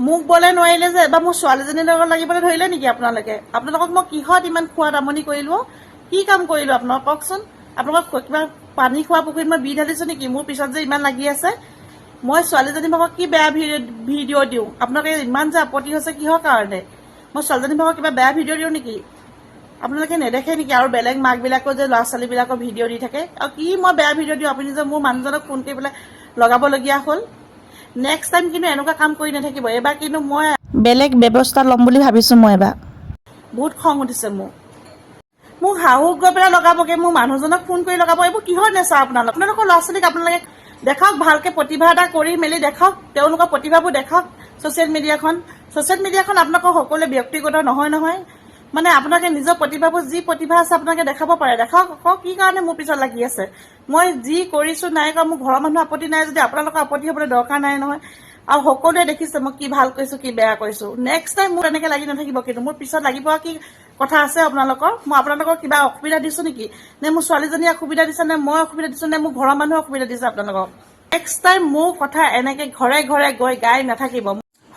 মোক বলে নোৱাৰিলে যে এবাৰ মোৰ ছোৱালীজনীৰ লগত লাগিবলৈ ধৰিলে নেকি আপোনালোকে? আপোনালোকক মই কিহত ইমান খোৱাত আমনি কৰিলোঁ? কি কাম কৰিলোঁ আপোনালোক কওকচোন? আপোনালোকক কিবা পানী খোৱা পুখুৰীত মই বি ঢালিছোঁ নেকি? মোৰ পিছত যে ইমান লাগি আছে, মই ছোৱালীজনী ভাগক কি বেয়া ভিডিঅ' দিওঁ? আপোনালোকে ইমান যে আপত্তি হৈছে কিহৰ কাৰণে? মই ছোৱালীজনী ভাগক কিবা বেয়া ভিডিঅ' দিওঁ নেকি? আপোনালোকে নেদেখে নেকি আৰু বেলেগ মাকবিলাকৰ যে ল'ৰা ছোৱালীবিলাকৰ ভিডিঅ' দি থাকে? আৰু কি মই বেয়া ভিডিঅ' দিওঁ? আপুনি যে মোৰ মানুহজনক ফোন কৰি পেলাই লগাবলগীয়া হ'ল। নেক্সট টাইম কিন্তু এনেকুৱা কাম কৰি নাথাকিব। এবাৰ কিন্তু মই বেলেগ ব্যৱস্থা ল'ম বুলি ভাবিছোঁ। মই এবাৰ বহুত খং উঠিছে মোক শাহুক গৈ পেলাই লগাবগে, মোৰ মানুহজনক ফোন কৰি লগাব। এইবোৰ কিহৰ নেচা আপোনালোকৰ ল'ৰা ছোৱালীক আপোনালোকে দেখাওক, ভালকৈ প্ৰতিভা এটা কৰি মেলি দেখাওক, তেওঁলোকৰ প্ৰতিভাবোৰ দেখাওক। ছ'চিয়েল মিডিয়াখন আপোনালোকৰ সকলোৱে ব্যক্তিগত নহয়। মানে আপোনালোকে নিজৰ প্ৰতিভাবোৰ, যি প্ৰতিভা আছে আপোনালোকে দেখাব পাৰে, দেখাওক। আকৌ কি কাৰণে মোৰ পিছত লাগি আছে? মই যি কৰিছোঁ নাই কৰা, মোৰ ঘৰৰ মানুহ আপত্তি নাই যদি আপোনালোকৰ আপত্তি হ'বলৈ দৰকাৰ নাই নহয়। আৰু সকলোৱে দেখিছে মই কি ভাল কৰিছোঁ, কি বেয়া কৰিছোঁ। নেক্সট টাইম মোৰ এনেকৈ লাগি নাথাকিব, কিন্তু মোৰ পিছত লাগিব কি কথা আছে আপোনালোকৰ? মই আপোনালোকৰ কিবা অসুবিধা দিছোঁ নেকি? নে মোৰ ছোৱালীজনীয়ে অসুবিধা দিছে, নে মই অসুবিধা দিছোঁ, নে মোৰ ঘৰৰ মানুহে অসুবিধা দিছে আপোনালোকক? নেক্সট টাইম মোৰ কথা এনেকৈ ঘৰে ঘৰে গৈ গাই নাথাকিব।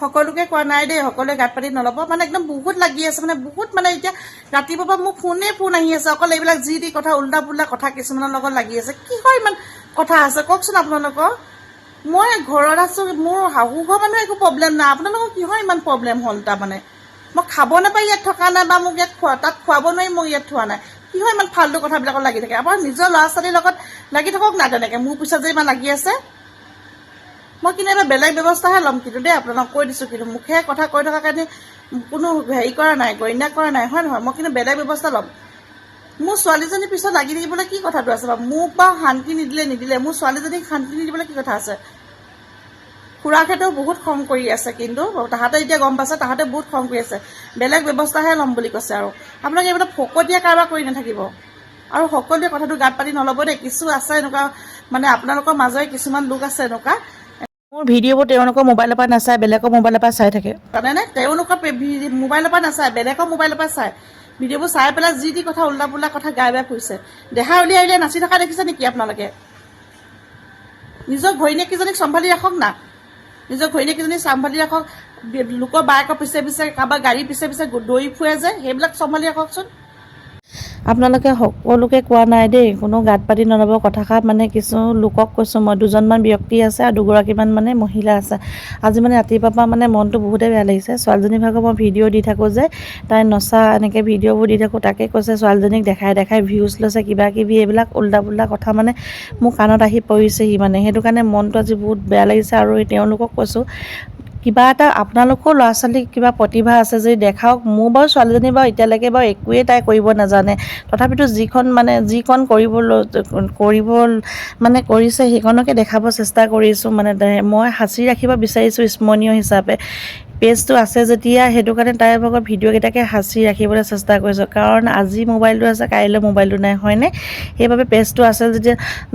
সকলোকে কোৱা নাই দেই, সকলোৱে গাত পাতি নল'ব। মানে একদম বহুত লাগি আছে, বহুত এতিয়া ৰাতিপুৱাৰ পৰা মোৰ ফোন আহি আছে, অকল এইবিলাক যি টি কথা, উল্টা পুল্টা কথা কিছুমানৰ লগত লাগি আছে। কিহৰ ইমান কথা আছে কওকচোন আপোনালোকৰ? মই ঘৰত আছোঁ, মোৰ শাহু ঘৰ মানুহ একো প্ৰব্লেম নাই, আপোনালোকৰ কিহৰ ইমান প্ৰব্লেম হ'ল? তাৰমানে মই খাব নাপাই ইয়াত থকা নাই, বা মোক ইয়াত তাত খুৱাব নোৱাৰি মোক ইয়াত থোৱা নাই। কিহৰ ইমান ফাল্টু কথাবিলাকত লাগি থাকে? আপোনাৰ নিজৰ ল'ৰা ছোৱালীৰ লগত লাগি থাকক না তেনেকৈ। মোৰ পিছত যে ইমান লাগি আছে, মই কিন্তু এবাৰ বেলেগ ব্যৱস্থাহে ল'ম কিন্তু দেই, আপোনালোকক কৈ দিছোঁ। কিন্তু মুখে কথা কৈ থকাৰ কাৰণে কোনো হেৰি কৰা নাই, গণ্য কৰা নাই, হয় নহয়? মই কিন্তু বেলেগ ব্যৱস্থা ল'ম। মোৰ ছোৱালীজনীৰ পিছত লাগি থাকিবলৈ কি কথাটো আছে বাৰু? মোক বাৰু শান্তি নিদিলে মোৰ ছোৱালীজনীক শান্তি নিদিবলৈ কি কথা আছে? খুৰাকহেঁতেও বহুত খং কৰি আছে, কিন্তু তাহাঁতে এতিয়া গম পাইছে, তাহাঁতে বহুত খং কৰি আছে। বেলেগ ব্যৱস্থাহে ল'ম বুলি কৈছে। আৰু আপোনালোকে এইবিলাক ফকতীয়া কাৰোবাৰ কৰি নাথাকিব, আৰু সকলোৱে কথাটো গাত পাতি নল'ব দেই। কিছু আছে এনেকুৱা, মানে আপোনালোকৰ মাজৰে কিছুমান লোক আছে এনেকুৱা, মোৰ ভিডিঅ'বোৰ তেওঁলোকৰ মোবাইলৰ পৰা নাচায়, বেলেগৰ মোবাইলৰ পৰা চাই থাকে, জানেনে? তেওঁলোকৰ মোবাইলৰ পৰা নাচায়, বেলেগৰ মোবাইলৰ পৰা চায়। ভিডিঅ'বোৰ চাই পেলাই যি টি কথা, উল্টা পুল্টা কথা গাই বাই ফুৰিছে। দেহা উলিয়াই নাচি থকা দেখিছে নেকি আপোনালোকে? নিজৰ ঘৈণীয়েককেইজনীক চম্ভালি ৰাখক না, নিজৰ ঘৈণীয়েককেইজনীক চম্ভালি ৰাখক। লোকৰ বাইকৰ পিছে পিছে, কাৰোবাৰ গাড়ীৰ পিছে পিছে দৌৰি ফুৰে যে, সেইবিলাক চম্ভালি ৰাখকচোন। আপোনালোকে সকলোকে কোৱা নাই দেই, কোনো গাত পাতি নল'ব। কথাষাৰ মানে কিছু লোকক কৈছোঁ মই, দুজনমান ব্যক্তি আছে আৰু দুগৰাকীমান মানে মহিলা আছে। আজি মানে ৰাতিপুৱাৰ পৰা মানে মনটো বহুতেই বেয়া লাগিছে। ছোৱালীজনী ভাগৰ মই ভিডিঅ' দি থাকোঁ যে, তাই নচা এনেকৈ ভিডিঅ'বোৰ দি থাকোঁ, তাকে কৈছে ছোৱালীজনীক দেখাই ভিউজ লৈছে, কিবা কিবি এইবিলাক উল্টা পুল্টা কথা মানে মোৰ কাণত আহি পৰিছেহি। মানে সেইটো কাৰণে মনটো আজি বহুত বেয়া লাগিছে। আৰু তেওঁলোকক কৈছোঁ, কিবা এটা আপোনালোকৰ ল'ৰা ছোৱালীক কিবা প্ৰতিভা আছে যদি দেখাওক। মোৰ বাৰু ছোৱালীজনী বাৰু এতিয়ালৈকে বাৰু একোৱেই তাই কৰিব নাজানে, তথাপিতো যিকণ কৰিব মানে কৰিছে সেইকণকে দেখাব চেষ্টা কৰিছোঁ। মানে মই সাঁচি ৰাখিব বিচাৰিছোঁ স্মৰণীয় হিচাপে। পেজটো আছে যেতিয়া, সেইটো কাৰণে তাইৰ ভাগৰ ভিডিঅ'কেইটাকে সাঁচি ৰাখিবলৈ চেষ্টা কৰিছোঁ। কাৰণ আজি মোবাইলটো আছে, কাইলৈ মোবাইলটো নাই, হয়নে? সেইবাবে পেজটো আছে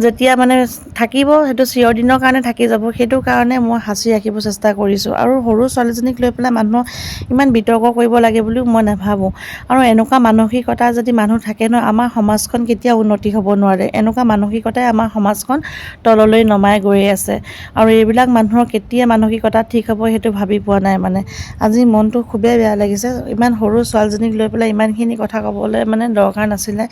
যেতিয়া মানে থাকিব, সেইটো চিৰদিনৰ কাৰণে থাকি যাব। সেইটো কাৰণে মই সাঁচি ৰাখিব চেষ্টা কৰিছোঁ। আৰু সৰু ছোৱালীজনীক লৈ পেলাই মানুহক ইমান বিতৰ্ক কৰিব লাগে বুলিও মই নাভাবোঁ। আৰু এনেকুৱা মানসিকতা যদি মানুহ থাকে ন, আমাৰ সমাজখন কেতিয়াও উন্নতি হ'ব নোৱাৰে। এনেকুৱা মানসিকতাই আমাৰ সমাজখন তললৈ নমাই গৈ আছে। আৰু এইবিলাক মানুহৰ কেতিয়া মানসিকতা ঠিক হ'ব সেইটো ভাবি পোৱা নাই। মানে আজি মনটো খুবেই বেয়া লাগিছে। ইমান সৰু ছোৱালীজনীক লৈ পেলাই ইমানখিনি কথা ক'বলৈ মানে দৰকাৰ নাছিলে।